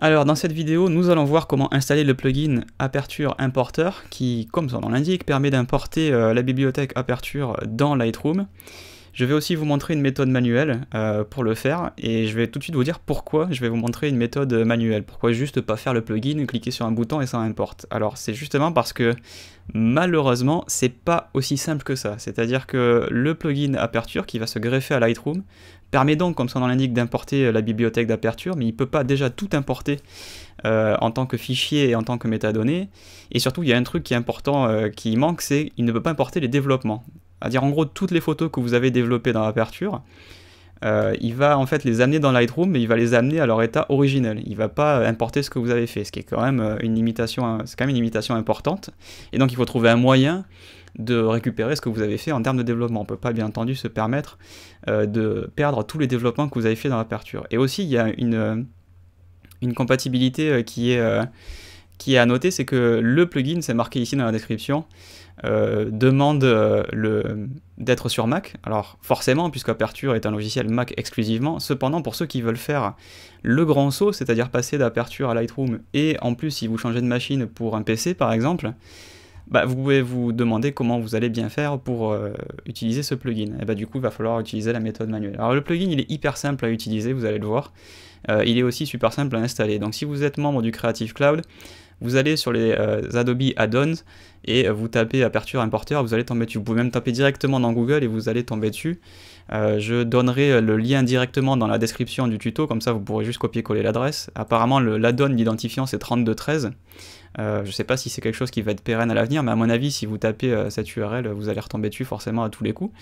Alors dans cette vidéo, nous allons voir comment installer le plugin Aperture Importer qui, comme son nom l'indique, permet d'importer la bibliothèque Aperture dans Lightroom. Je vais aussi vous montrer une méthode manuelle pour le faire, et je vais tout de suite vous dire pourquoi je vais vous montrer une méthode manuelle. Pourquoi juste pas faire le plugin, cliquer sur un bouton et ça importe. Alors c'est justement parce que malheureusement c'est pas aussi simple que ça. C'est-à-dire que le plugin Aperture qui va se greffer à Lightroom permet donc, comme son nom l'indique, d'importer la bibliothèque d'Aperture, mais il peut pas déjà tout importer en tant que fichier et en tant que métadonnées. Et surtout il y a un truc qui est important qui manque, c'est qu'il ne peut pas importer les développements. C'est-à-dire en gros toutes les photos que vous avez développées dans Aperture, il va en fait les amener dans Lightroom, mais il va les amener à leur état originel. Il ne va pas importer ce que vous avez fait, ce qui est quand même une limitation, importante. Et donc il faut trouver un moyen de récupérer ce que vous avez fait en termes de développement. On ne peut pas bien entendu se permettre de perdre tous les développements que vous avez fait dans Aperture. Et aussi il y a une compatibilité qui est à noter, c'est que le plugin, c'est marqué ici dans la description, demande d'être sur Mac. Alors forcément, puisque Aperture est un logiciel Mac exclusivement, cependant pour ceux qui veulent faire le grand saut, c'est-à-dire passer d'Aperture à Lightroom, et en plus si vous changez de machine pour un PC par exemple, bah, vous pouvez vous demander comment vous allez bien faire pour utiliser ce plugin. Et bah, du coup il va falloir utiliser la méthode manuelle. Alors le plugin il est hyper simple à utiliser, vous allez le voir. Il est aussi super simple à installer. Donc si vous êtes membre du Creative Cloud, vous allez sur les Adobe Add-ons et vous tapez Aperture Importer, vous allez tomber dessus. Vous pouvez même taper directement dans Google et vous allez tomber dessus. Je donnerai le lien directement dans la description du tuto, comme ça vous pourrez juste copier-coller l'adresse. Apparemment l'add-on, l'identifiant c'est 3213. Je ne sais pas si c'est quelque chose qui va être pérenne à l'avenir, mais à mon avis si vous tapez cette URL, vous allez retomber dessus forcément à tous les coups.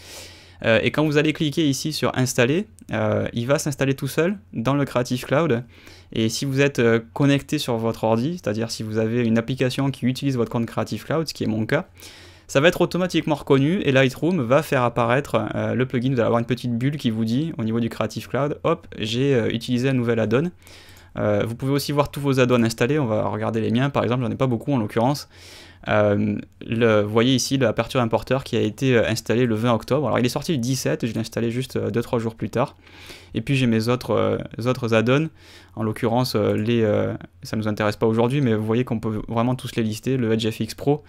Et quand vous allez cliquer ici sur installer, il va s'installer tout seul dans le Creative Cloud. Et si vous êtes connecté sur votre ordi, c'est-à-dire si vous avez une application qui utilise votre compte Creative Cloud, ce qui est mon cas, ça va être automatiquement reconnu et Lightroom va faire apparaître le plugin. Vous allez avoir une petite bulle qui vous dit au niveau du Creative Cloud, hop, j'ai utilisé un nouvel add-on. Vous pouvez aussi voir tous vos add-ons installés. On va regarder les miens par exemple, j'en ai pas beaucoup en l'occurrence. Vous voyez ici l'Aperture Importer qui a été installé le 20 octobre. Alors il est sorti le 17, je l'ai installé juste 2-3 jours plus tard. Et puis j'ai mes autres add-ons, en l'occurrence ça ne nous intéresse pas aujourd'hui, mais vous voyez qu'on peut vraiment tous les lister. Le Edge FX Pro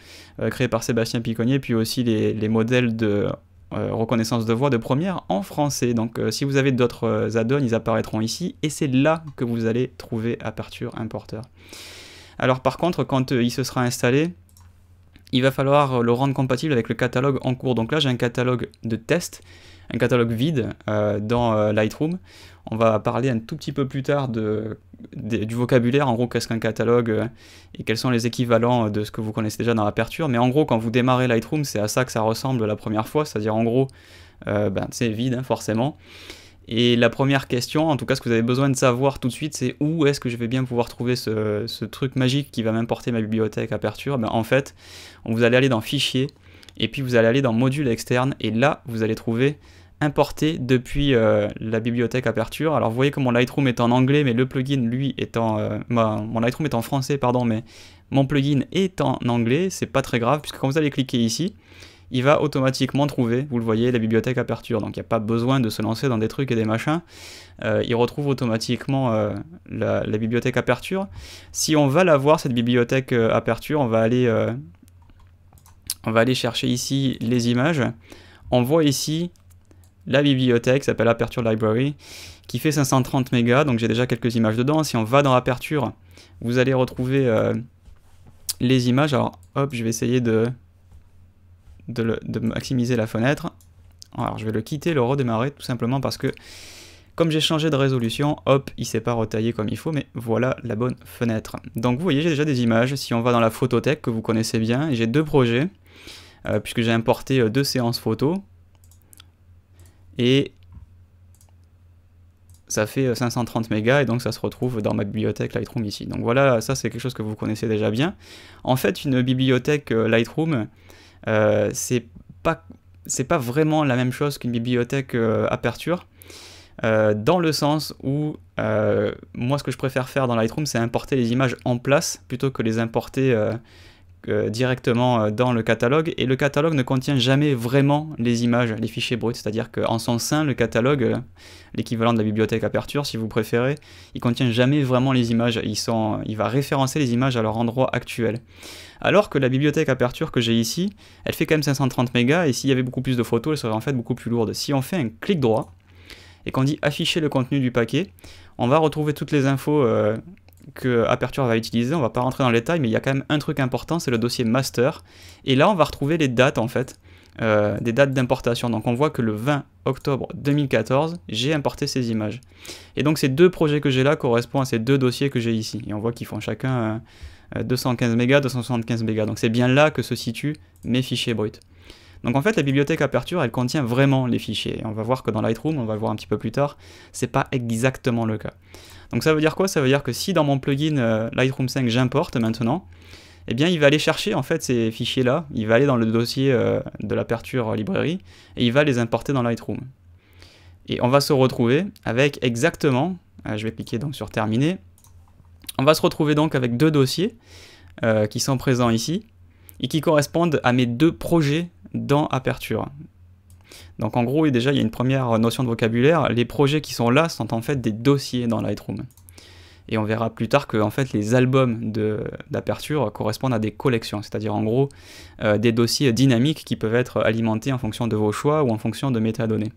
créé par Sébastien Piconnier, puis aussi les modèles de reconnaissance de voix de Premiere en français. Donc si vous avez d'autres add-ons, ils apparaîtront ici, et c'est là que vous allez trouver Aperture Importer. Alors par contre, quand il se sera installé, il va falloir le rendre compatible avec le catalogue en cours. Donc là, j'ai un catalogue de test, un catalogue vide dans Lightroom. On va parler un tout petit peu plus tard du vocabulaire, en gros, qu'est-ce qu'un catalogue et quels sont les équivalents de ce que vous connaissez déjà dans Aperture. Mais en gros, quand vous démarrez Lightroom, c'est à ça que ça ressemble la première fois, c'est-à-dire en gros, c'est vide, hein, forcément. Et la première question, en tout cas ce que vous avez besoin de savoir tout de suite, c'est où est-ce que je vais bien pouvoir trouver ce truc magique qui va m'importer ma bibliothèque Aperture. En fait, vous allez aller dans Fichier, et puis vous allez aller dans Module externe, et là vous allez trouver Importer depuis la bibliothèque Aperture. Alors vous voyez que mon Lightroom est en anglais, mais le plugin lui est mon Lightroom est en français, pardon, mais mon plugin est en anglais. C'est pas très grave, puisque quand vous allez cliquer ici, il va automatiquement trouver, vous le voyez, la bibliothèque Aperture. Donc il n'y a pas besoin de se lancer dans des trucs et des machins. Il retrouve automatiquement la bibliothèque Aperture. Si on va la voir, cette bibliothèque Aperture, on va aller chercher ici les images. On voit ici la bibliothèque, qui s'appelle Aperture Library, qui fait 530 mégas, donc j'ai déjà quelques images dedans. Si on va dans Aperture, vous allez retrouver les images. Alors hop, je vais essayer de maximiser la fenêtre. Alors je vais le quitter, le redémarrer, tout simplement parce que comme j'ai changé de résolution, hop, il ne s'est pas retaillé comme il faut, mais voilà la bonne fenêtre. Donc vous voyez, j'ai déjà des images. Si on va dans la photothèque, que vous connaissez bien, j'ai deux projets, puisque j'ai importé 2 séances photos, et ça fait 530 mégas, et donc ça se retrouve dans ma bibliothèque Lightroom ici. Donc voilà, ça c'est quelque chose que vous connaissez déjà bien. En fait, une bibliothèque Lightroom, c'est pas vraiment la même chose qu'une bibliothèque Aperture, dans le sens où moi ce que je préfère faire dans Lightroom, c'est importer les images en place plutôt que les importer directement dans le catalogue, et le catalogue ne contient jamais vraiment les images, les fichiers bruts, c'est-à-dire qu'en son sein, le catalogue, l'équivalent de la bibliothèque Aperture si vous préférez, il contient jamais vraiment les images, il va référencer les images à leur endroit actuel. Alors que la bibliothèque Aperture que j'ai ici, elle fait quand même 530 mégas, et s'il y avait beaucoup plus de photos, elle serait en fait beaucoup plus lourde. Si on fait un clic droit, et qu'on dit afficher le contenu du paquet, on va retrouver toutes les infos que Aperture va utiliser. On va pas rentrer dans le détail, mais il y a quand même un truc important, c'est le dossier master. Et là, on va retrouver les dates en fait, des dates d'importation. Donc on voit que le 20 octobre 2014, j'ai importé ces images. Et donc ces deux projets que j'ai là correspondent à ces deux dossiers que j'ai ici. Et on voit qu'ils font chacun 215 mégas, 275 mégas. Donc c'est bien là que se situent mes fichiers bruts. Donc en fait, la bibliothèque Aperture, elle contient vraiment les fichiers. Et on va voir que dans Lightroom, on va le voir un petit peu plus tard, c'est pas exactement le cas. Donc ça veut dire quoi? Ça veut dire que si dans mon plugin Lightroom 5, j'importe maintenant, eh bien il va aller chercher en fait ces fichiers-là, il va aller dans le dossier de l'Aperture librairie, et il va les importer dans Lightroom. Et on va se retrouver avec exactement, je vais cliquer donc sur Terminer, on va se retrouver donc avec deux dossiers qui sont présents ici, et qui correspondent à mes deux projets dans Aperture. Donc en gros, déjà, il y a une première notion de vocabulaire. Les projets qui sont là sont en fait des dossiers dans Lightroom. Et on verra plus tard que en fait, les albums d'Aperture correspondent à des collections, c'est-à-dire en gros des dossiers dynamiques qui peuvent être alimentés en fonction de vos choix ou en fonction de métadonnées.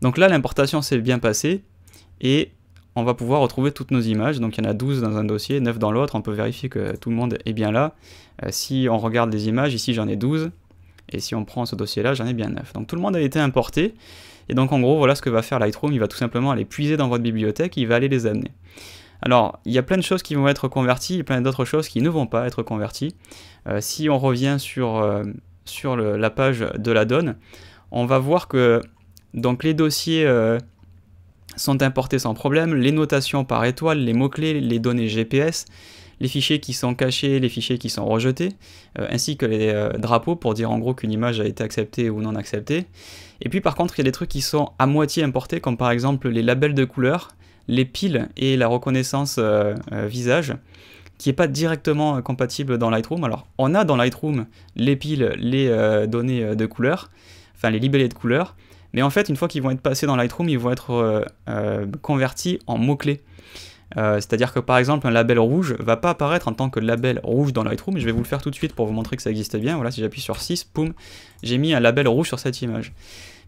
Donc là, l'importation s'est bien passée et on va pouvoir retrouver toutes nos images. Donc il y en a 12 dans un dossier, 9 dans l'autre. On peut vérifier que tout le monde est bien là. Si on regarde les images, ici j'en ai 12. Et si on prend ce dossier-là, j'en ai bien 9. Donc tout le monde a été importé. Et donc en gros, voilà ce que va faire Lightroom. Il va tout simplement aller puiser dans votre bibliothèque et il va aller les amener. Alors, il y a plein de choses qui vont être converties et plein d'autres choses qui ne vont pas être converties. Si on revient sur la page de la donne, on va voir que donc, les dossiers sont importés sans problème, les notations par étoile, les mots-clés, les données GPS, les fichiers qui sont cachés, les fichiers qui sont rejetés, ainsi que les drapeaux pour dire en gros qu'une image a été acceptée ou non acceptée. Et puis par contre, il y a des trucs qui sont à moitié importés, comme par exemple les labels de couleurs, les piles et la reconnaissance visage, qui n'est pas directement compatible dans Lightroom. Alors, on a dans Lightroom les piles, les données de couleurs, enfin les libellés de couleurs, mais en fait, une fois qu'ils vont être passés dans Lightroom, ils vont être convertis en mots-clés. C'est-à-dire que par exemple, un label rouge ne va pas apparaître en tant que label rouge dans Lightroom. Je vais vous le faire tout de suite pour vous montrer que ça existe bien. Voilà, si j'appuie sur 6, poum, j'ai mis un label rouge sur cette image.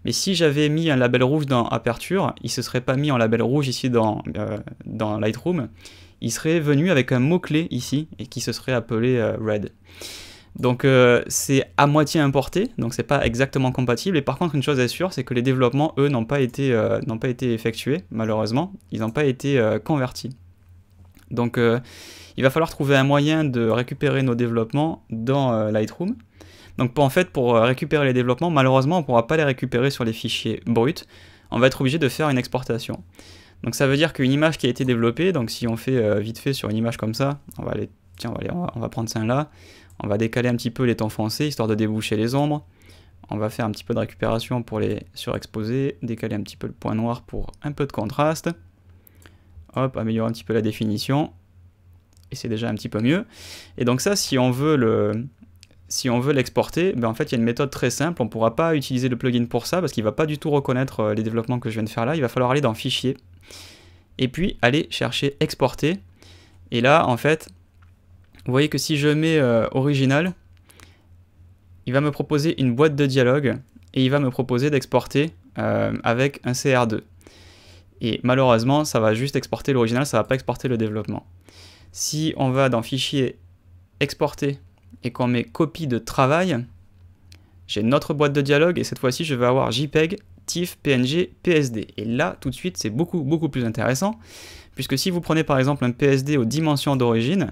Mais si j'avais mis un label rouge dans Aperture, il ne se serait pas mis en label rouge ici dans Lightroom. Il serait venu avec un mot-clé ici, et qui se serait appelé red. Donc c'est à moitié importé, donc c'est pas exactement compatible, et par contre une chose est sûre, c'est que les développements, eux, n'ont pas été effectués, malheureusement, ils n'ont pas été convertis. Donc il va falloir trouver un moyen de récupérer nos développements dans Lightroom. Donc pour récupérer les développements, malheureusement on ne pourra pas les récupérer sur les fichiers bruts, on va être obligé de faire une exportation. Donc ça veut dire qu'une image qui a été développée, donc si on fait vite fait sur une image comme ça, on va prendre ça là, on va décaler un petit peu les tons foncés, histoire de déboucher les ombres. On va faire un petit peu de récupération pour les surexposer, décaler un petit peu le point noir pour un peu de contraste. Hop, améliorer un petit peu la définition. Et c'est déjà un petit peu mieux. Et donc ça, si on veut l'exporter, ben en fait, il y a une méthode très simple. On ne pourra pas utiliser le plugin pour ça, parce qu'il ne va pas du tout reconnaître les développements que je viens de faire là. Il va falloir aller dans Fichier, et puis aller chercher Exporter. Et là, en fait, vous voyez que si je mets original, il va me proposer une boîte de dialogue et il va me proposer d'exporter avec un CR2. Et malheureusement, ça va juste exporter l'original, ça ne va pas exporter le développement. Si on va dans Fichier, Exporter et qu'on met Copie de travail, j'ai notre boîte de dialogue et cette fois-ci, je vais avoir JPEG, TIFF, PNG, PSD. Et là, tout de suite, c'est beaucoup plus intéressant, puisque si vous prenez par exemple un PSD aux dimensions d'origine,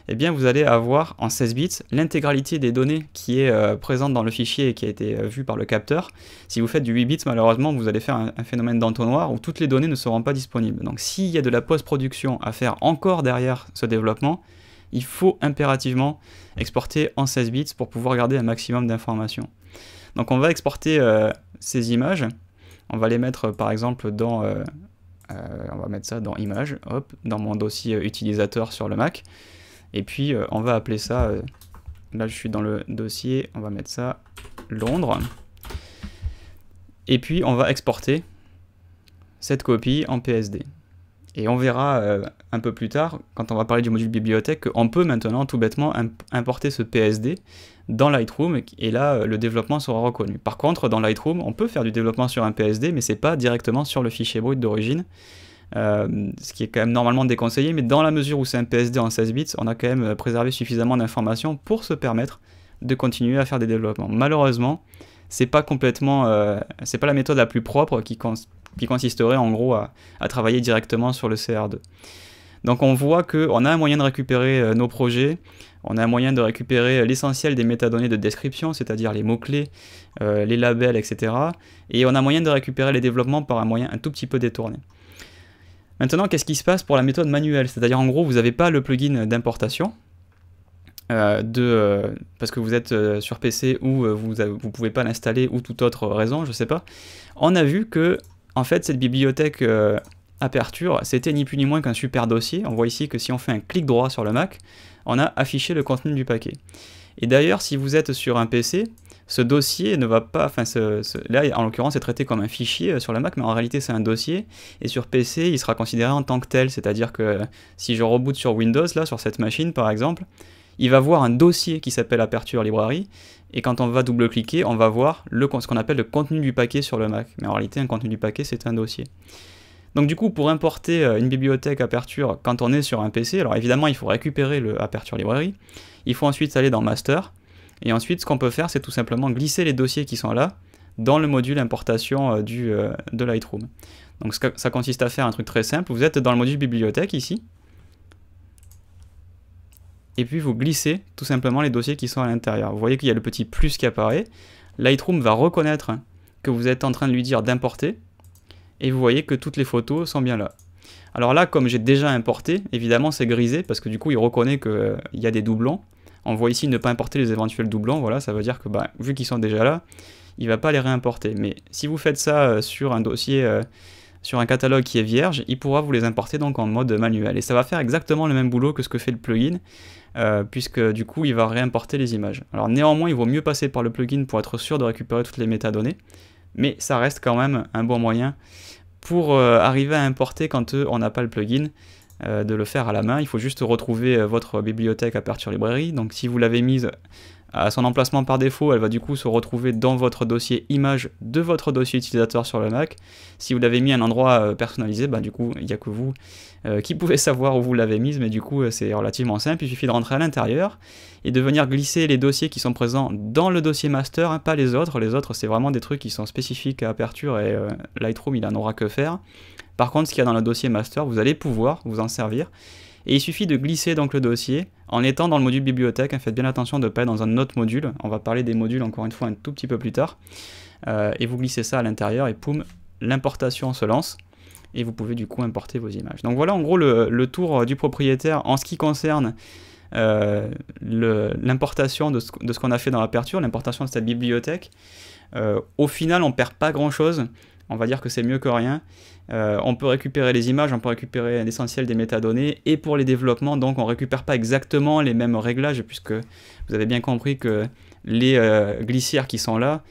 eh bien vous allez avoir en 16 bits l'intégralité des données qui est présente dans le fichier et qui a été vue par le capteur. Si vous faites du 8 bits, malheureusement, vous allez faire un phénomène d'entonnoir où toutes les données ne seront pas disponibles. Donc s'il y a de la post-production à faire encore derrière ce développement, il faut impérativement exporter en 16 bits pour pouvoir garder un maximum d'informations. Donc on va exporter ces images, on va les mettre par exemple dans... on va mettre ça dans Images, hop, dans mon dossier utilisateur sur le Mac. Et puis on va appeler ça là je suis dans le dossier, on va mettre ça, Londres. Et puis on va exporter cette copie en PSD. Et on verra un peu plus tard, quand on va parler du module bibliothèque, qu'on peut maintenant tout bêtement importer ce PSD dans Lightroom, et là le développement sera reconnu. Par contre, dans Lightroom, on peut faire du développement sur un PSD, mais c'est pas directement sur le fichier brut d'origine, ce qui est quand même normalement déconseillé, mais dans la mesure où c'est un PSD en 16 bits, on a quand même préservé suffisamment d'informations pour se permettre de continuer à faire des développements. Malheureusement, c'est pas complètement, c'est pas la méthode la plus propre qui consisterait en gros à travailler directement sur le CR2. Donc on voit qu'on a un moyen de récupérer nos projets, on a un moyen de récupérer l'essentiel des métadonnées de description, c'est-à-dire les mots-clés, les labels, etc. Et on a moyen de récupérer les développements par un moyen un tout petit peu détourné. Maintenant, qu'est-ce qui se passe pour la méthode manuelle? C'est-à-dire en gros, vous n'avez pas le plugin d'importation, parce que vous êtes sur PC ou vous ne pouvez pas l'installer ou toute autre raison, je sais pas. On a vu que en fait cette bibliothèque Aperture, c'était ni plus ni moins qu'un super dossier. On voit ici que si on fait un clic droit sur le Mac, on a affiché le contenu du paquet. Et d'ailleurs, si vous êtes sur un PC, ce dossier ne va pas, enfin là en l'occurrence c'est traité comme un fichier sur le Mac, mais en réalité c'est un dossier, et sur PC il sera considéré en tant que tel, c'est-à-dire que si je reboot sur Windows, là sur cette machine par exemple, il va voir un dossier qui s'appelle Aperture Library, et quand on va double-cliquer, on va voir ce qu'on appelle le contenu du paquet sur le Mac. Mais en réalité, un contenu du paquet, c'est un dossier. Donc du coup, pour importer une bibliothèque Aperture quand on est sur un PC, alors évidemment, il faut récupérer le Aperture Library, il faut ensuite aller dans Master, et ensuite, ce qu'on peut faire, c'est tout simplement glisser les dossiers qui sont là dans le module importation de Lightroom. Donc ça consiste à faire un truc très simple, vous êtes dans le module bibliothèque ici, et puis vous glissez tout simplement les dossiers qui sont à l'intérieur. Vous voyez qu'il y a le petit plus qui apparaît. Lightroom va reconnaître que vous êtes en train de lui dire d'importer, et vous voyez que toutes les photos sont bien là. Alors là, comme j'ai déjà importé, évidemment c'est grisé, parce que du coup il reconnaît qu'il y a des doublons. On voit ici ne pas importer les éventuels doublons, voilà, ça veut dire que vu qu'ils sont déjà là, il ne va pas les réimporter. Mais si vous faites ça sur un dossier, sur un catalogue qui est vierge, il pourra vous les importer donc en mode manuel. Et ça va faire exactement le même boulot que ce que fait le plugin, puisque du coup il va réimporter les images. Alors néanmoins, il vaut mieux passer par le plugin pour être sûr de récupérer toutes les métadonnées, mais ça reste quand même un bon moyen pour arriver à importer quand on n'a pas le plugin, de le faire à la main. Il faut juste retrouver votre bibliothèque Aperture Library. Donc si vous l'avez mise à son emplacement par défaut, elle va du coup se retrouver dans votre dossier image de votre dossier utilisateur sur le Mac. Si vous l'avez mis à un endroit personnalisé, du coup il n'y a que vous qui pouvez savoir où vous l'avez mise, mais du coup c'est relativement simple. Il suffit de rentrer à l'intérieur et de venir glisser les dossiers qui sont présents dans le dossier master, hein, pas les autres. Les autres c'est vraiment des trucs qui sont spécifiques à Aperture, et Lightroom il en aura que faire. Par contre, ce qu'il y a dans le dossier master, vous allez pouvoir vous en servir. Et il suffit de glisser donc le dossier en étant dans le module bibliothèque. Hein, faites bien attention de ne pas être dans un autre module. On va parler des modules encore une fois un tout petit peu plus tard. Et vous glissez ça à l'intérieur et poum, l'importation se lance. Et vous pouvez du coup importer vos images. Donc voilà en gros le tour du propriétaire en ce qui concerne l'importation de ce qu'on a fait dans Aperture, l'importation de cette bibliothèque. Au final, on ne perd pas grand-chose. On va dire que c'est mieux que rien. On peut récupérer les images, on peut récupérer l'essentiel des métadonnées, et pour les développements, donc on récupère pas exactement les mêmes réglages, puisque vous avez bien compris que les glissières qui sont là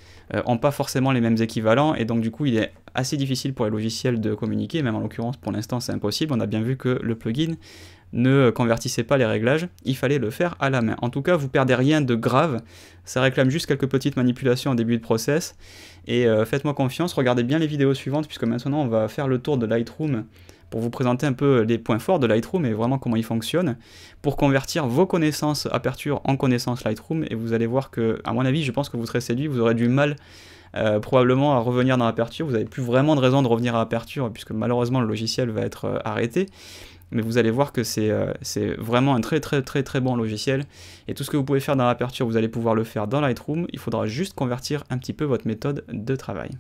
n'ont pas forcément les mêmes équivalents, et donc du coup il est assez difficile pour les logiciels de communiquer, même en l'occurrence pour l'instant c'est impossible. On a bien vu que le plugin ne convertissait pas les réglages, il fallait le faire à la main. En tout cas, vous perdez rien de grave, ça réclame juste quelques petites manipulations au début de process, et faites-moi confiance, regardez bien les vidéos suivantes, puisque maintenant on va faire le tour de Lightroom pour vous présenter un peu les points forts de Lightroom et vraiment comment il fonctionne, pour convertir vos connaissances Aperture en connaissances Lightroom, et vous allez voir que, à mon avis, je pense que vous serez séduit, vous aurez du mal probablement à revenir dans Aperture, vous n'avez plus vraiment de raison de revenir à Aperture, puisque malheureusement le logiciel va être arrêté. Mais vous allez voir que c'est vraiment un très bon logiciel, et tout ce que vous pouvez faire dans Aperture, vous allez pouvoir le faire dans Lightroom. Il faudra juste convertir un petit peu votre méthode de travail.